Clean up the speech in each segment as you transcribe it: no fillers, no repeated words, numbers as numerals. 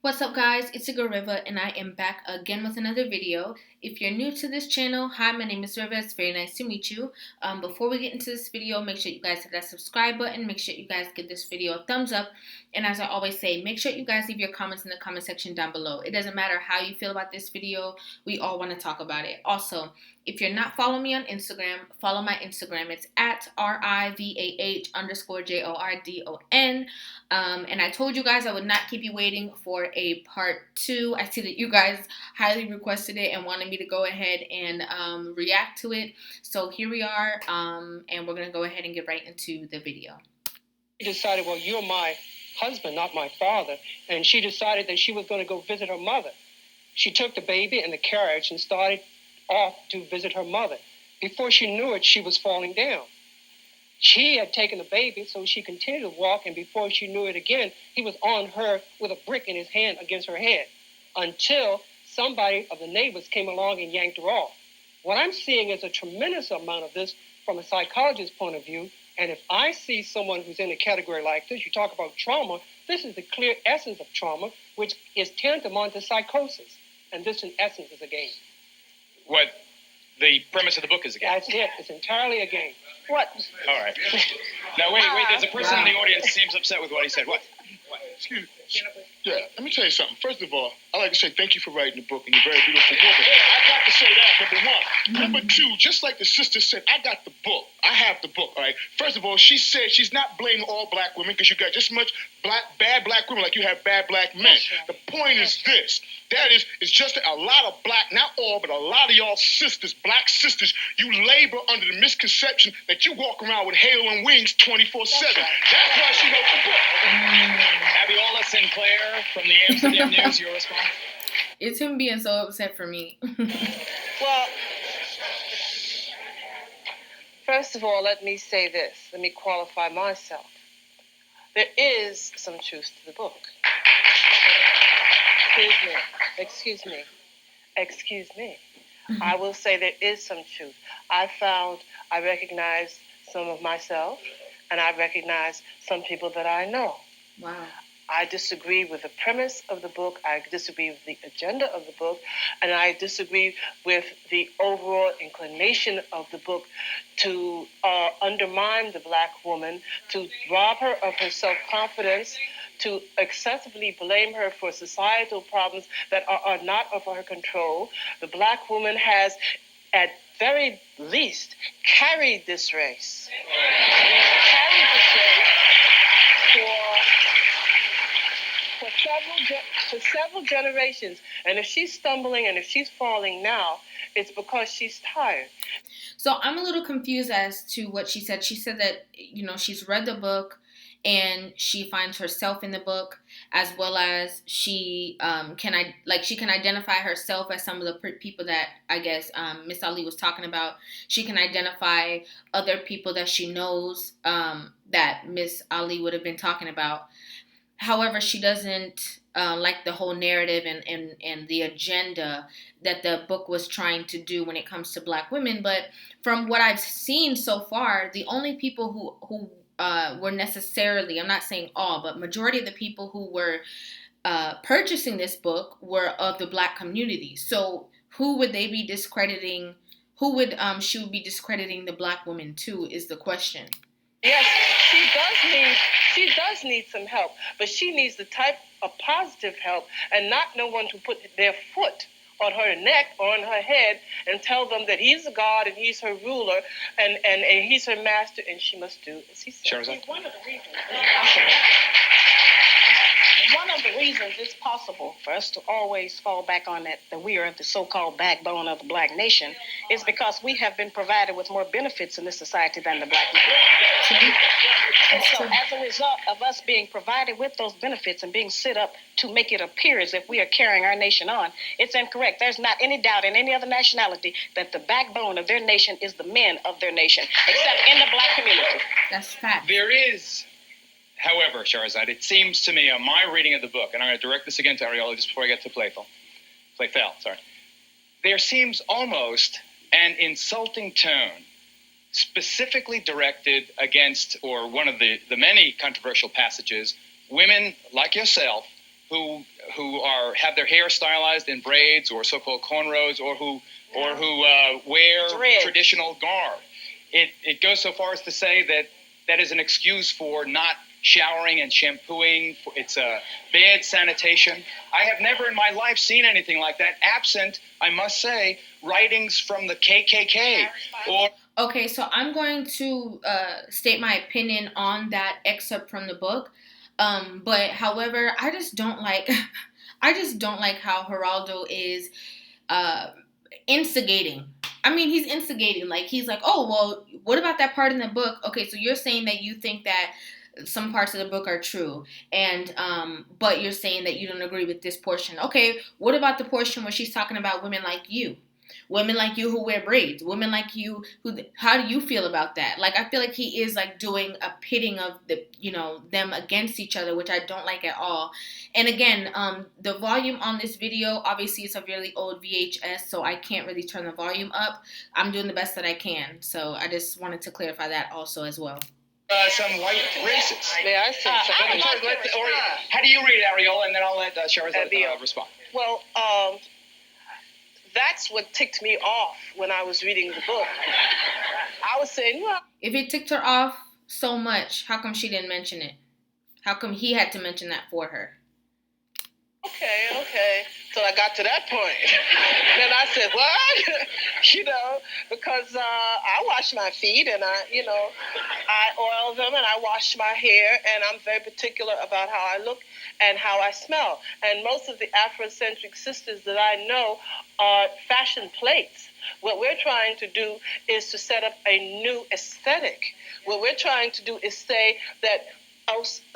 What's up guys, it's your girl Riva and I am back again with another video. If you're new to this channel, hi, my name is Riva. It's very nice to meet you. Before we get into this video, make sure you guys hit that subscribe button. Make sure you guys give this video a thumbs up. And as I always say, make sure you guys leave your comments in the comment section down below. It doesn't matter how you feel about this video. We all want to talk about it. Also, if you're not following me on Instagram, follow my Instagram. It's at RIVAH_JORDON. And I told you guys I would not keep you waiting for a part 2. I see that you guys highly requested it and wanted me to go ahead and react to it. So here we are, and we're going to go ahead and get right into the video. She decided, well, you're my husband, not my father. And she decided that she was going to go visit her mother. She took the baby in the carriage and started off to visit her mother. Before she knew it, she was falling down. She had taken the baby, so she continued to walk, and before she knew it again, he was on her with a brick in his hand against her head until somebody of the neighbors came along and yanked her off. What I'm seeing is a tremendous amount of this from a psychologist's point of view, and if I see someone who's in a category like this, you talk about trauma, this is the clear essence of trauma, which is tantamount to psychosis, and this in essence is a game. What the premise of the book is a game? That's it. It's entirely a game. What? All right. Now, wait. There's a person in the audience who seems upset with what he said. What? Excuse me. Yeah, let me tell you something. First of all, I'd like to say thank you for writing the book, and you're a very beautiful woman. I got to say that, number one. Number two, just like the sister said, I got the book. I have the book, all right? First of all, she said she's not blaming all black women because you got just as much bad black women like you have bad black men. The point is this. That is, it's just a lot of black, not all, but a lot of y'all sisters, black sisters, you labor under the misconception that you walk around with halo and wings 24/7. That's why she wrote the book. Abiola Sinclair from the Amsterdam News, your response? It's him being so upset for me. Well, first of all, let me say this. Let me qualify myself. There is some truth to the book. Excuse me. I will say there is some truth. I recognize some of myself, and I recognize some people that I know. Wow. I disagree with the premise of the book. I disagree with the agenda of the book. And I disagree with the overall inclination of the book to undermine the black woman, to rob her of her self-confidence, to excessively blame her for societal problems that are not of her control. The black woman has, at very least, carried this race. For several generations. And if she's stumbling and if she's falling now, it's because she's tired. So I'm a little confused as to what she said. She said that, she's read the book and she finds herself in the book, as well as she can identify herself as some of the people that I guess Miss Ali was talking about. She can identify other people that she knows that Miss Ali would have been talking about. However, she doesn't like the whole narrative and the agenda that the book was trying to do when it comes to black women. But from what I've seen so far, the only people who were necessarily, I'm not saying all, but majority of the people who were purchasing this book were of the black community. So who would they be discrediting? Who would she would be discrediting the black woman to is the question. Yes, she does need some help, but she needs the type of positive help and not no one to put their foot on her neck or on her head and tell them that he's a god and he's her ruler and he's her master and she must do as he says. Shahrazad? One of the reasons it's possible for us to always fall back on that we are the so-called backbone of the black nation is because we have been provided with more benefits in this society than the black man. And so as a result of us being provided with those benefits and being set up to make it appear as if we are carrying our nation on, it's incorrect. There's not any doubt in any other nationality that the backbone of their nation is the men of their nation, except in the black community. That's fact. There is, however, Shahrazad, it seems to me on my reading of the book, and I'm going to direct this again to Ariola just before I get to Playful, there seems almost an insulting tone specifically directed against, or one of the many controversial passages, women like yourself who have their hair stylized in braids or so-called cornrows, or who wear traditional garb. It goes so far as to say that is an excuse for not showering and shampooing. It's a bad sanitation. I have never in my life seen anything like that, absent, I must say, writings from the KKK. Okay, so I'm going to state my opinion on that excerpt from the book. But however, I just don't like how Geraldo is instigating. I mean, he's instigating. Like, he's like, oh, well, what about that part in the book? Okay, so you're saying that you think that some parts of the book are true, and but you're saying that you don't agree with this portion. Okay, what about the portion where she's talking about women like you? Women like you who wear braids, women like you how do you feel about that? Like, I feel like he is like doing a pitting of them against each other, which I don't like at all. And again, the volume on this video, obviously it's a really old VHS, so I can't really turn the volume up. I'm doing the best that I can, so I just wanted to clarify that also as well. Some white racists. May I say something? How do you read it, Ariel? And then I'll let Shahrazad respond. Well, that's what ticked me off when I was reading the book. I was saying, well, if it ticked her off so much, how come she didn't mention it? How come he had to mention that for her? Okay. So I got to that point. Then I said, what? Because I wash my feet and I oil them and I wash my hair, and I'm very particular about how I look and how I smell. And most of the Afrocentric sisters that I know are fashion plates. What we're trying to do is to set up a new aesthetic. What we're trying to do is say that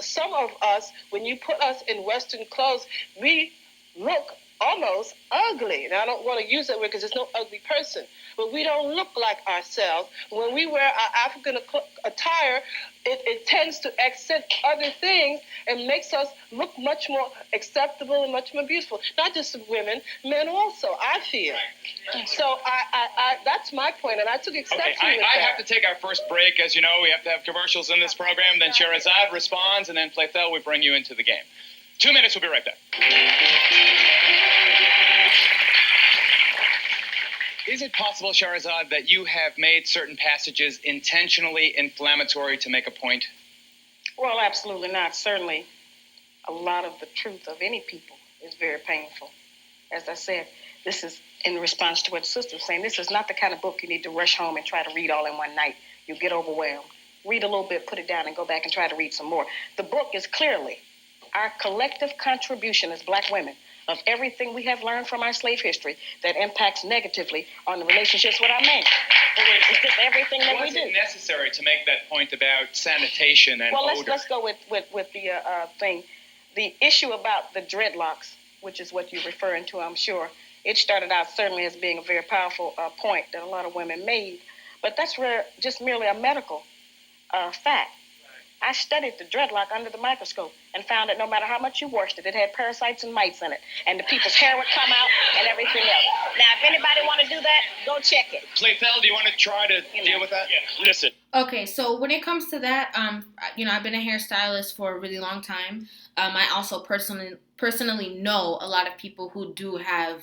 some of us, when you put us in Western clothes, we look almost ugly. Now, I don't want to use that word because there's no ugly person, but we don't look like ourselves. When we wear our African attire, it tends to accent other things and makes us look much more acceptable and much more beautiful. Not just women, men also, I feel. So I that's my point, and I took exception with that. I have to take our first break. As you know, we have to have commercials in this program. Then Shahrazad responds, and then Playthel, we bring you into the game. 2 minutes, we'll be right back. Is it possible, Shahrazad, that you have made certain passages intentionally inflammatory to make a point? Well, absolutely not. Certainly, a lot of the truth of any people is very painful. As I said, this is in response to what Sister was saying. This is not the kind of book you need to rush home and try to read all in one night. You'll get overwhelmed. Read a little bit, put it down, and go back and try to read some more. The book is clearly our collective contribution as Black women of everything we have learned from our slave history that impacts negatively on the relationships with our men. It's just everything that we do. Was it necessary to make that point about sanitation and odor? Well, let's go with the thing. The issue about the dreadlocks, which is what you're referring to, I'm sure, it started out certainly as being a very powerful point that a lot of women made. But that's just merely a medical fact. I studied the dreadlock under the microscope and found that no matter how much you washed it, it had parasites and mites in it. And the people's hair would come out and everything else. Now, if anybody want to do that, go check it. Playthel, do you want to try to deal with that? Yeah. Listen. Okay, so when it comes to that, I've been a hairstylist for a really long time. I also personally know a lot of people who do have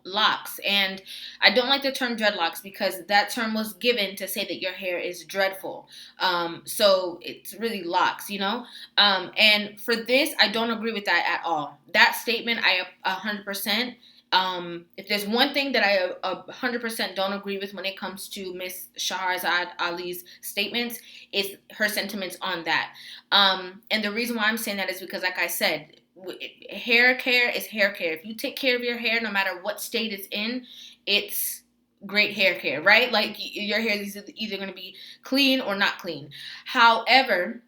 locks. And I don't like the term dreadlocks because that term was given to say that your hair is dreadful. So it's really locks, And for this, I don't agree with that at all. That statement, I 100%. If there's one thing that I 100% don't agree with when it comes to Miss Shahrazad Ali's statements, is her sentiments on that. And the reason why I'm saying that is because, like I said, hair care is hair care. If you take care of your hair, no matter what state it's in, it's great hair care, right? Like, your hair is either going to be clean or not clean. However,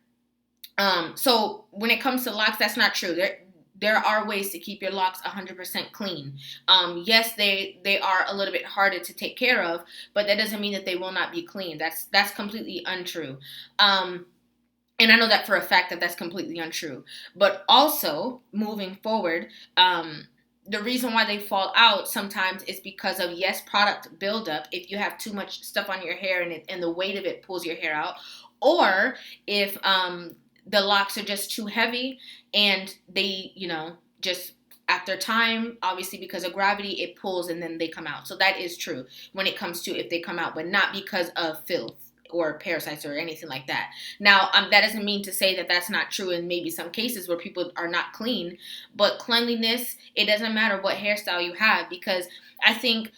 so when it comes to locks, that's not true. There are ways to keep your locks 100% clean. Yes, they are a little bit harder to take care of, but that doesn't mean that they will not be clean. That's completely untrue. And I know that for a fact that that's completely untrue. But also, moving forward, the reason why they fall out sometimes is because of, yes, product buildup. If you have too much stuff on your hair and the weight of it pulls your hair out. Or if the locks are just too heavy, and they, just after time, obviously because of gravity, it pulls and then they come out. So that is true when it comes to if they come out, but not because of filth or parasites or anything like that. Now, that doesn't mean to say that that's not true in maybe some cases where people are not clean, but cleanliness, it doesn't matter what hairstyle you have, because I think,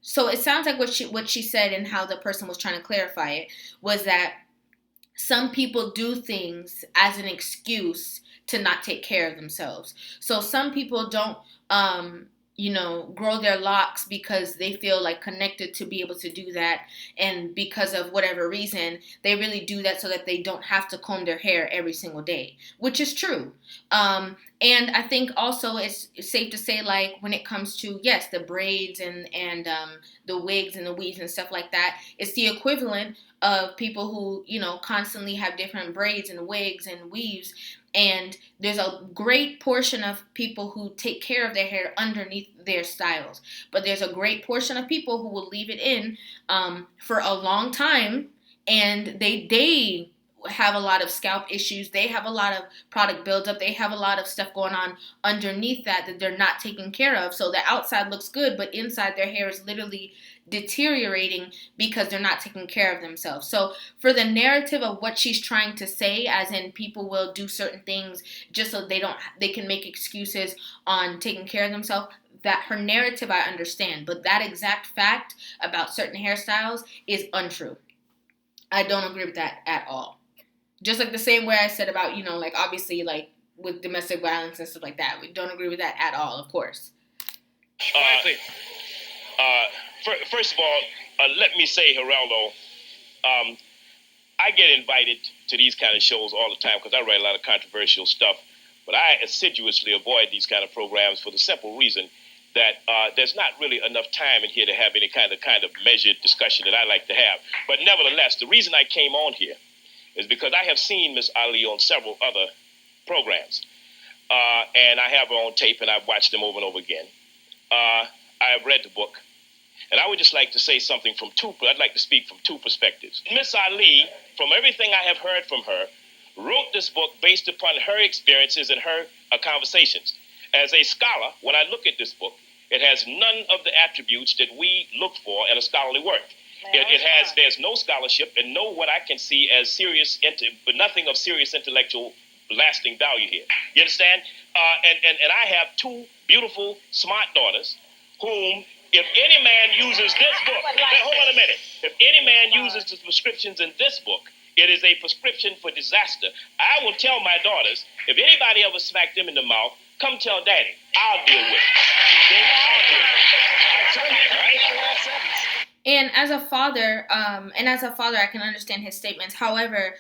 so it sounds like what she said and how the person was trying to clarify it was that some people do things as an excuse to not take care of themselves. So some people don't, grow their locks because they feel like connected to be able to do that. And because of whatever reason, they really do that so that they don't have to comb their hair every single day, which is true. And I think also it's safe to say, like, when it comes to, yes, the braids and the wigs and the weaves and stuff like that, it's the equivalent of people who, constantly have different braids and wigs and weaves. And there's a great portion of people who take care of their hair underneath their styles. But there's a great portion of people who will leave it in for a long time. And they have a lot of scalp issues. They have a lot of product buildup. They have a lot of stuff going on underneath that they're not taking care of. So the outside looks good, but inside their hair is literally deteriorating because they're not taking care of themselves. So for the narrative of what she's trying to say, as in people will do certain things just so they can make excuses on taking care of themselves, that her narrative I understand, but that exact fact about certain hairstyles is untrue. I don't agree with that at all. Just like the same way I said about, like, obviously, like, with domestic violence and stuff like that. We don't agree with that at all, of course. First of all, let me say, Geraldo, I get invited to these kind of shows all the time because I write a lot of controversial stuff. But I assiduously avoid these kind of programs for the simple reason that there's not really enough time in here to have any kind of measured discussion that I like to have. But nevertheless, the reason I came on here is because I have seen Miss Ali on several other programs. And I have her on tape, and I've watched them over and over again. I have read the book. And I would just like to say something I'd like to speak from two perspectives. Miss Ali, from everything I have heard from her, wrote this book based upon her experiences and her conversations. As a scholar, when I look at this book, it has none of the attributes that we look for in a scholarly work. There's no scholarship and no what I can see as but nothing of serious intellectual lasting value here. You understand? And I have two beautiful, smart daughters whom, if any man uses this book, hold on a minute. If any man uses the prescriptions in this book, it is a prescription for disaster. I will tell my daughters, if anybody ever smacked them in the mouth, come tell Daddy. I'll deal with it. And as a father, I can understand his statements. However,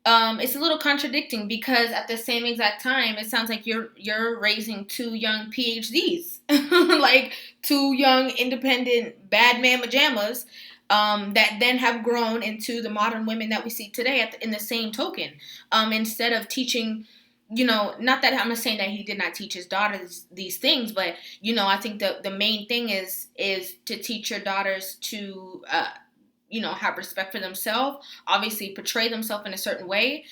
it's a little contradicting because at the same exact time, it sounds like you're raising two young PhDs, like two young independent bad man pajamas, that then have grown into the modern women that we see today in the same token. Instead of teaching, not that I'm not saying that he did not teach his daughters these things, but, I think the main thing is to teach your daughters to, have respect for themselves, obviously portray themselves in a certain way,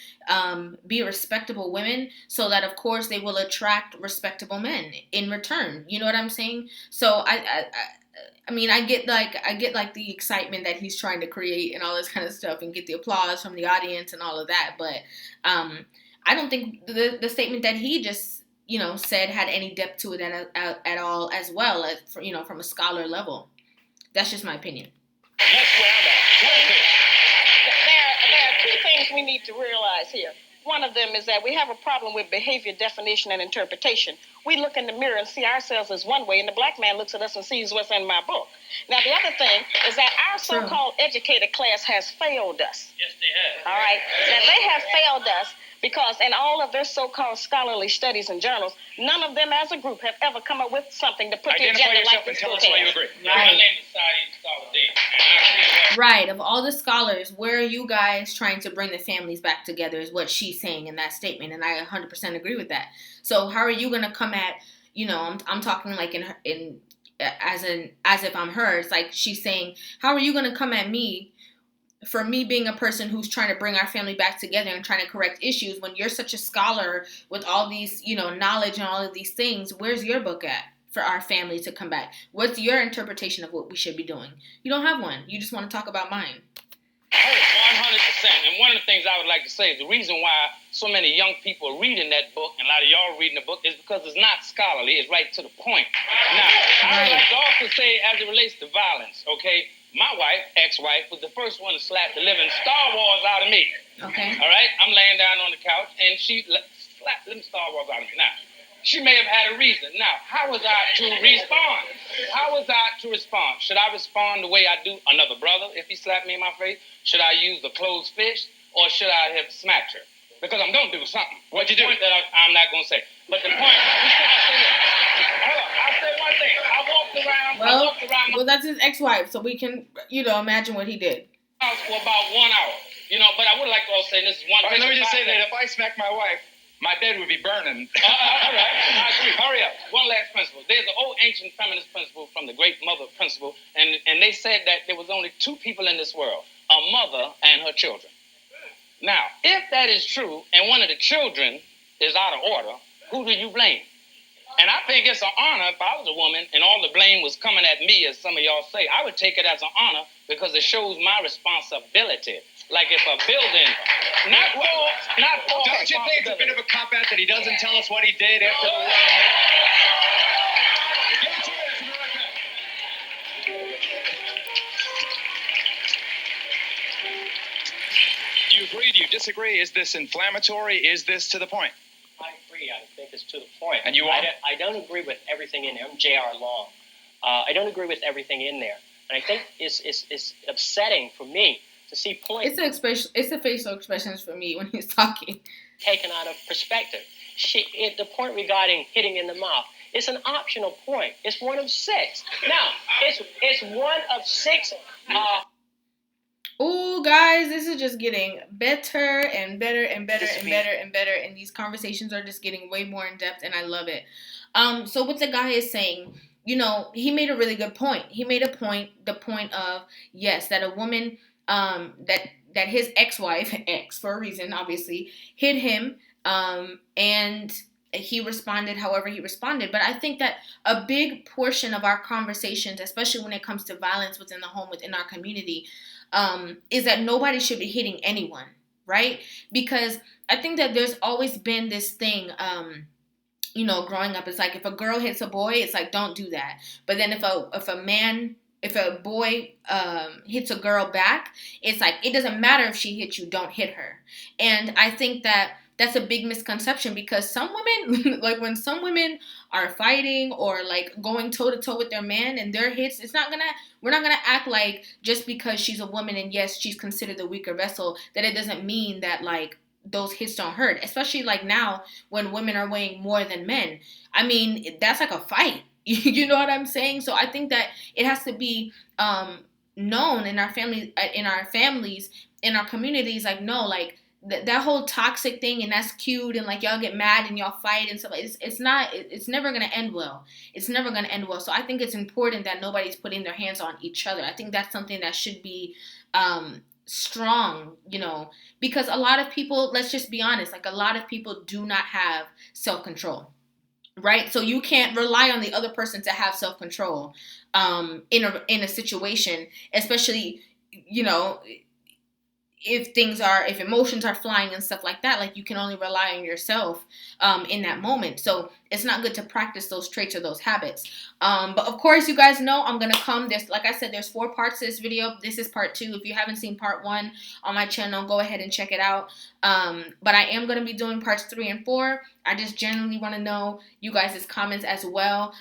be respectable women, so that, of course, they will attract respectable men in return. You know what I'm saying? So I mean, I get the excitement that he's trying to create and all this kind of stuff and get the applause from the audience and all of that. But I don't think the statement that he just, said had any depth to it at all, as well as, from a scholar level. That's just my opinion. That's where I'm at. There are two things we need to realize here. One of them is that we have a problem with behavior definition and interpretation. We look in the mirror and see ourselves as one way, and the black man looks at us and sees what's in my book. Now, the other thing is that our so-called educated class has failed us. Yes, they have. All right? Now, they have failed us because in all of their so-called scholarly studies and journals, none of them as a group have ever come up with something to put the agenda like this book has. Identify yourself and tell us why you agree. Right. My name is Saeed Salahdin. Right. Of all the scholars, where are you guys trying to bring the families back together is what she's saying in that statement, and I 100% agree with that. So how are you going to come at, I'm talking like as if I'm her. It's like she's saying, how are you going to come at me for me being a person who's trying to bring our family back together and trying to correct issues, when you're such a scholar with all these, knowledge and all of these things, where's your book at for our family to come back? What's your interpretation of what we should be doing? You don't have one. You just want to talk about mine. 100%. And one of the things I would like to say is the reason why so many young people are reading that book, and a lot of y'all are reading the book, is because it's not scholarly. It's right to the point. Now, I would like to also say, as it relates to violence, okay, my wife, ex-wife, was the first one to slap the living Star Wars out of me. Okay. All right? I'm laying down on the couch, and she slapped the living Star Wars out of me. Now, she may have had a reason. Now, how was I to respond? How was I to respond? Should I respond the way I do another brother if he slapped me in my face? Should I use the closed fist, or should I have smacked her? Because I'm going to do something. What'd you do? Point that I'm not going to say. But the point, I'll say one thing. I walked around. Well, that's his ex-wife, so we can, imagine what he did. For about 1 hour. But I would like to also say this is one thing. Let me just say that if I smack my wife, my bed would be burning. All right, I agree. Hurry up. One last principle. There's an old ancient feminist principle from the great mother principle, and they said that there was only two people in this world, a mother and her children. Now, if that is true, and one of the children is out of order, who do you blame? And I think it's an honor if I was a woman and all the blame was coming at me, as some of y'all say. I would take it as an honor because it shows my responsibility. Like if a building, not for. Don't you think it's a bit of a cop-out that he doesn't tell us what he did after the war? Give it to us, America. Do you agree? Do you disagree? Is this inflammatory? Is this to the point? I agree. I think it's to the point. And you are? I don't agree with everything in there. I'm J.R. Long. I don't agree with everything in there. And I think it's upsetting for me to see points. It's the facial expressions for me when he's talking. Taken out of perspective. The point regarding hitting in the mouth, it's an optional point. It's one of six. Now, it's one of six. Oh, guys, this is just getting better and better and better and better and better. And these conversations are just getting way more in depth, and I love it. So what the guy is saying, he made a really good point. He made the point of, yes, that a woman, that his ex-wife, for a reason, obviously, hit him, and he responded however he responded. But I think that a big portion of our conversations, especially when it comes to violence within the home, within our community, is that nobody should be hitting anyone, right? Because I think that there's always been this thing, growing up, it's like if a girl hits a boy, it's like, don't do that. But then if a boy hits a girl back, it's like, it doesn't matter if she hits you, don't hit her. And I think that that's a big misconception, because some women, like when some women are fighting or like going toe to toe with their man and their hits, we're not gonna act like just because she's a woman and yes, she's considered the weaker vessel, that it doesn't mean that like those hits don't hurt, especially like now when women are weighing more than men. I mean, that's like a fight. You know what I'm saying? So I think that it has to be known in our families, in our communities, like, no, like that whole toxic thing, and that's cute, and like y'all get mad and y'all fight and stuff. It's never gonna end well. It's never gonna end well. So I think it's important that nobody's putting their hands on each other. I think that's something that should be strong, because a lot of people, let's just be honest, like a lot of people do not have self-control, right? So you can't rely on the other person to have self-control in a situation, especially, if emotions are flying and stuff like that. Like, you can only rely on yourself in that moment. So it's not good to practice those traits or those habits. But of course, you guys know I'm gonna come. Like I said, there's 4 parts to this video. This is part 2. If you haven't seen part 1 on my channel, go ahead and check it out. But I am gonna be doing parts 3 and 4. I just generally want to know you guys' comments as well.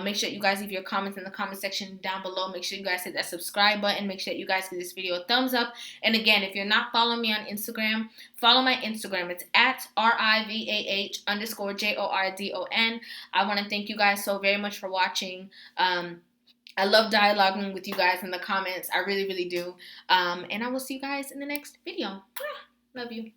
Make sure you guys leave your comments in the comment section down below. Make sure you guys hit that subscribe button. Make sure that you guys give this video a thumbs up. And again, if you're not following me on Instagram, follow my Instagram. It's at RIVAH_JORDON. I want to thank you guys so very much for watching. I love dialoguing with you guys in the comments. I really, really do. And I will see you guys in the next video. Love you.